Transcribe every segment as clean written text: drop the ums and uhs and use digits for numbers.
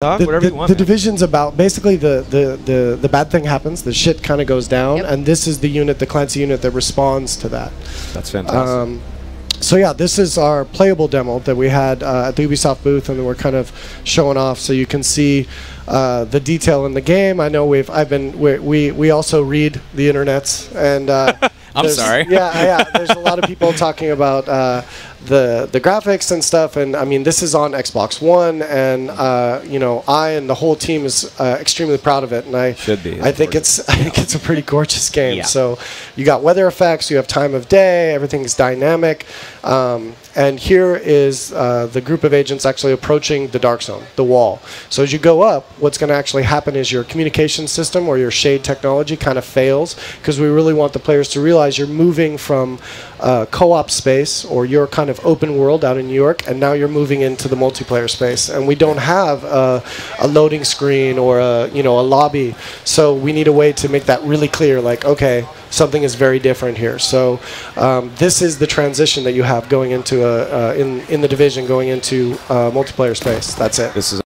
Talk, whatever you want. The division's about basically the bad thing happens, the shit kind of goes down, and this is the unit, the Clancy unit, that responds to that. That's fantastic. So yeah, this is our playable demo that we had at the Ubisoft booth, and we're kind of showing off so you can see the detail in the game. I know we also read the internets, and I'm sorry. Yeah, there's a lot of people talking about the graphics and stuff, and I mean, this is on Xbox One, and you know, I and the whole team is extremely proud of it, and I think it's a pretty gorgeous game. Yeah. So you got weather effects, you have time of day, everything's dynamic, and here is the group of agents actually approaching the dark zone, the wall. So as you go up, what's going to actually happen is your communication system or your shade technology kind of fails, because we really want the players to realize you're moving from co-op space or your kind of open world out in New York, and now you're moving into the multiplayer space, and we don't have a loading screen or a lobby, so we need a way to make that really clear, like, okay, something is very different here. So this is the transition that you have going into in the division, going into multiplayer space. That's it. This is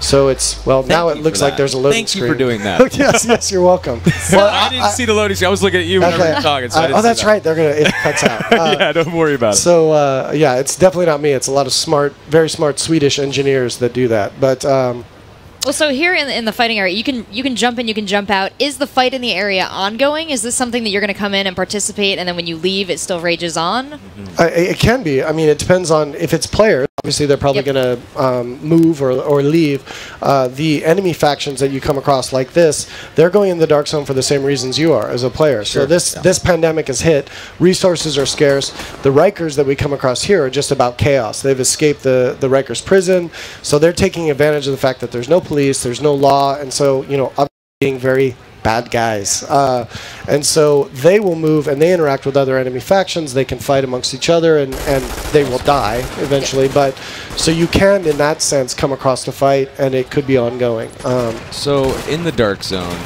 so it's, well, now it looks like there's a loading screen. Thank you for doing that. yes, you're welcome. Well, I didn't see the loading screen. I was looking at you whenever you were talking. So oh, that's right. They're gonna, it cuts out. Yeah, don't worry about it. So yeah, it's definitely not me. It's a lot of very smart Swedish engineers that do that. But well, so here in the fighting area, you can jump in, you can jump out. Is the fight in the area ongoing? Is this something that you're going to come in and participate, and then when you leave, it still rages on? It can be. I mean, it depends on if it's players. Obviously, they're probably going to move or leave. The enemy factions that you come across like this, they're going in the dark zone for the same reasons you are as a player. Sure. So this pandemic has hit. Resources are scarce. The Rikers that we come across here are just about chaos. They've escaped the Rikers prison, so they're taking advantage of the fact that there's no police, there's no law, and so, you know, being very bad guys. And so they will move and they interact with other enemy factions. They can fight amongst each other, and they will die eventually. But so you can, in that sense, come across the fight, and it could be ongoing. So in the dark zone,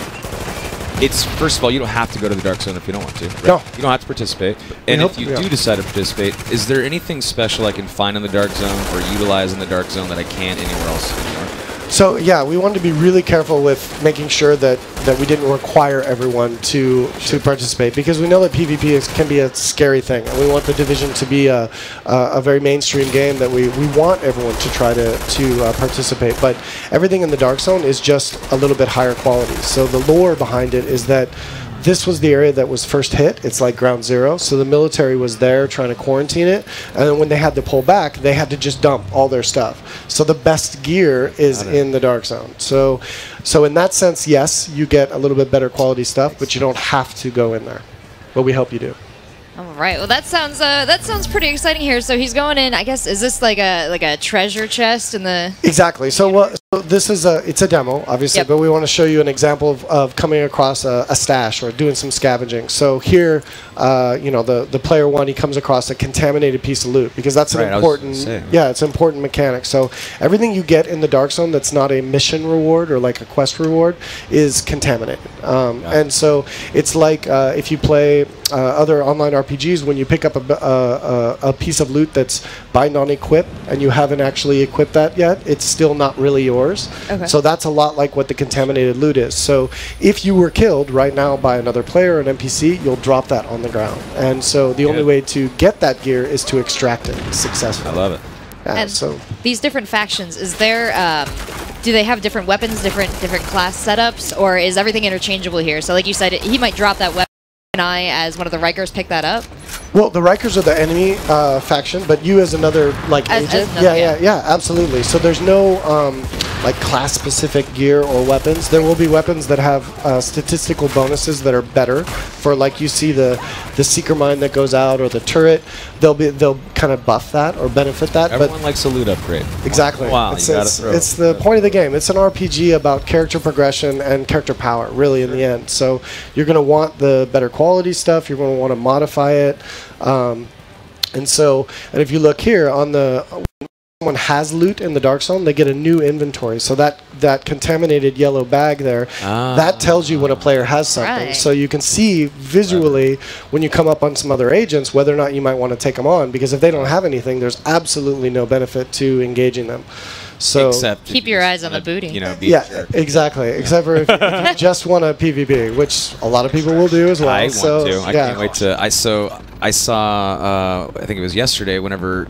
it's, first of all, you don't have to go to the dark zone if you don't want to. Right? No. You don't have to participate. And if you do decide to participate, is there anything special I can find in the dark zone or utilize in the dark zone that I can't anywhere else anymore? So yeah, we wanted to be really careful with making sure that we didn't require everyone to participate, because we know that PvP can be a scary thing, and we want the Division to be a very mainstream game that we want everyone to try to participate. But everything in the Dark Zone is just a little bit higher quality. So the lore behind it is that this was the area that was first hit. It's like ground zero. So the military was there trying to quarantine it. And then when they had to pull back, they had to just dump all their stuff. So the best gear is in the dark zone. So in that sense, yes, you get a little bit better quality stuff, but you don't have to go in there. But we hope you do. All right. Well, that sounds pretty exciting here. So he's going in. I guess, is this like a treasure chest in the? Exactly. So this is it's a demo, obviously, but we want to show you an example of coming across a stash or doing some scavenging. So here, you know, the player one, he comes across a contaminated piece of loot, because that's an important, it's an important mechanic. So everything you get in the Dark Zone that's not a mission reward or like a quest reward is contaminated. And so it's like if you play other online RPGs, when you pick up a piece of loot that's bind on equip and you haven't actually equipped that yet, it's still not really yours. Okay. So that's a lot like what the contaminated loot is. So if you were killed right now by another player or an NPC, you'll drop that on the ground. And so the only way to get that gear is to extract it successfully. I love it. And so these different factions, is there do they have different weapons, different class setups, or is everything interchangeable here? So like you said, he might drop that weapon. Can I, as one of the Rikers, pick that up? Well, the Rikers are the enemy faction, but you as another agent, yeah, absolutely. So there's no like class-specific gear or weapons. There will be weapons that have statistical bonuses that are better for, like, you see the seeker mine that goes out or the turret. They'll kind of buff that or benefit that. Everyone likes a loot upgrade. Exactly. Wow, it's the point of the game. It's an RPG about character progression and character power, really, in the end. So you're going to want the better quality stuff. You're going to want to modify it. And if you look here on the someone has loot in the Dark Zone, they get a new inventory. So that contaminated yellow bag there, that tells you when a player has something. Right. So you can see visually when you come up on some other agents whether or not you might want to take them on, because if they don't have anything, there's absolutely no benefit to engaging them. So except keep your eyes on the booty. You know, yeah, exactly. Except for if you just want a PvP, which a lot of people will do as well. I so, want to. I can't wait to. I saw. I think it was yesterday. Whenever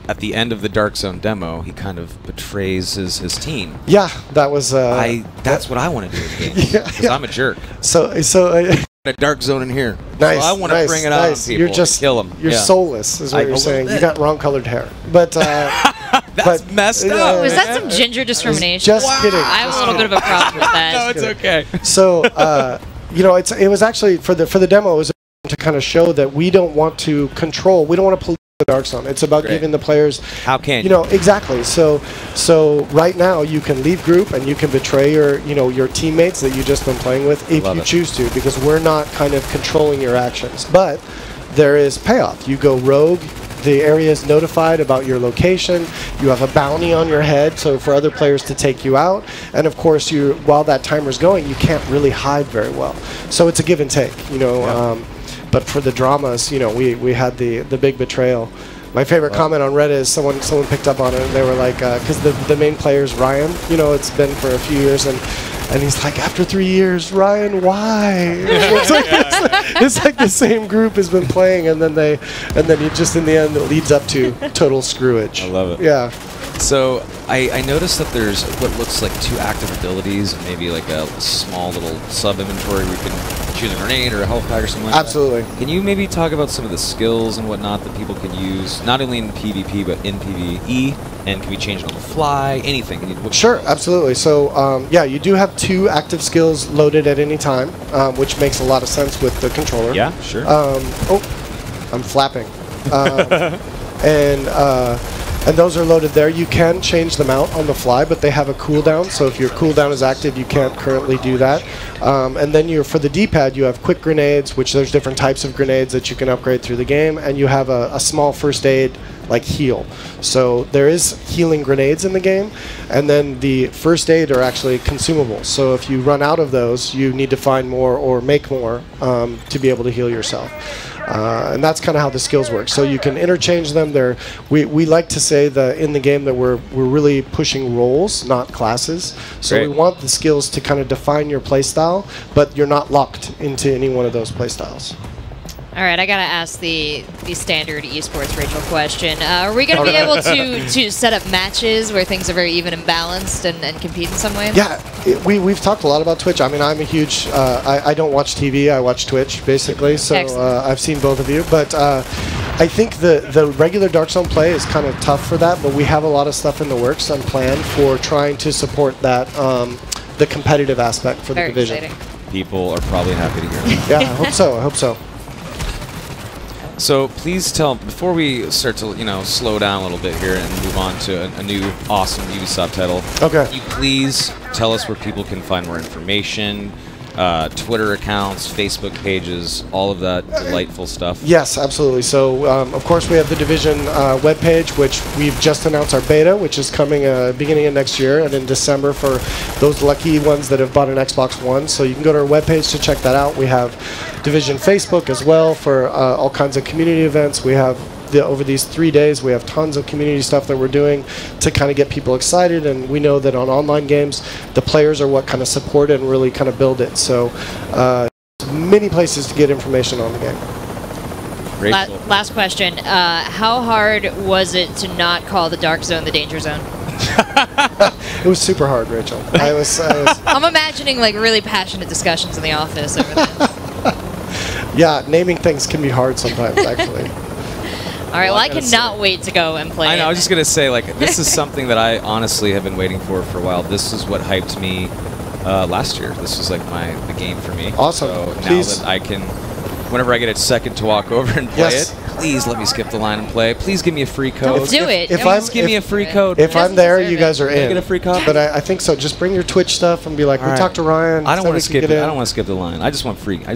at the end of the Dark Zone demo, he kind of betrays his team. Yeah, that was. That's what I want to do in the game. Because I'm a jerk. So. A Dark Zone in here. Nice. So I want to bring it out on people. You're just kill them. You're soulless, is what you're saying. You got wrong colored hair, but that's messed up. Was that some ginger discrimination? Just kidding. I have a little bit of a problem with that. No, it's okay. So you know, it was actually for the demo. It was to kind of show that we don't want to control. We don't want to pollute the Dark Zone. It's about giving the players. How can you know exactly? So right now you can leave group and you can betray your teammates that you just been playing with if you choose to, because we're not kind of controlling your actions. But there is payoff. You go rogue. The area is notified about your location. You have a bounty on your head, so for other players to take you out. And of course, while that timer's going, you can't really hide very well. So it's a give and take, you know. Yeah. But for the dramas, you know, we had the big betrayal. My favorite comment on Reddit is someone picked up on it, and they were like, because the main player is Ryan. You know, it's been for a few years, and he's like, after 3 years, Ryan, why? It's like the same group has been playing, and then you just in the end it leads up to total screwage. I love it. Yeah. So I noticed that there's what looks like 2 active abilities and maybe like a small little sub-inventory where you can choose a grenade or a health pack or something like Absolutely. that. Can you maybe talk about some of the skills and whatnot that people can use, not only in PvP but in PvE, and can we change it on the fly, anything? Sure, absolutely. So yeah, you do have 2 active skills loaded at any time, which makes a lot of sense with the controller. Yeah, sure. Oh, I'm flapping. And those are loaded there. You can change them out on the fly, but they have a cooldown. So if your cooldown is active, you can't currently do that. And then for the D-pad, you have quick grenades, which there's different types of grenades that you can upgrade through the game. And you have a small first aid, like heal. So there is healing grenades in the game. And then the first aid are actually consumables. So if you run out of those, you need to find more or make more to be able to heal yourself. And that's kind of how the skills work. So you can interchange them. We like to say in the game that we're really pushing roles, not classes. So Great. we want the skills to kind of define your playstyle, but you're not locked into any one of those playstyles. All right, I gotta ask the standard esports Rachel question. Are we gonna be able to set up matches where things are very even and balanced and compete in some way? Yeah, we've talked a lot about Twitch. I mean, I'm a huge. I don't watch TV. I watch Twitch basically. So I've seen both of you, but I think the regular Dark Zone play is kind of tough for that. But we have a lot of stuff in the works and planned for trying to support that the competitive aspect for the division. Exciting. People are probably happy to hear that. Yeah, I hope so. I hope so. So please before we start to slow down a little bit here and move on to a new awesome Ubisoft title. Okay. Can you please tell us where people can find more information, Twitter accounts, Facebook pages, all of that delightful stuff? Yes, absolutely. So of course we have the Division webpage, which we've just announced our beta, which is coming beginning of next year and in December for those lucky ones that have bought an Xbox One. So you can go to our webpage to check that out. We have Division Facebook as well for all kinds of community events. We have over these 3 days, we have tons of community stuff that we're doing to kind of get people excited, and we know that on online games, the players are what kind of support it and really kind of build it. So many places to get information on the game. Last question. How hard was it to not call the Dark Zone the Danger Zone? It was super hard, Rachel. I'm imagining like really passionate discussions in the office over that. Yeah, naming things can be hard sometimes, actually. All right, well, I cannot wait to go and play I know, it. I was just going to say, like, this is something that I honestly have been waiting for a while. This is what hyped me last year. This was like the game for me. Awesome. So Please. now that I can, whenever I get a second to walk over and play it, please let me skip the line and play. Please give me a free code. Don't do it. Give me a free code. If I'm there, you guys are in. Can I get a free code? But I think so. Just bring your Twitch stuff and be like, we talked to Ryan. I don't want to skip it. I I don't want to skip the line. I just want a free game.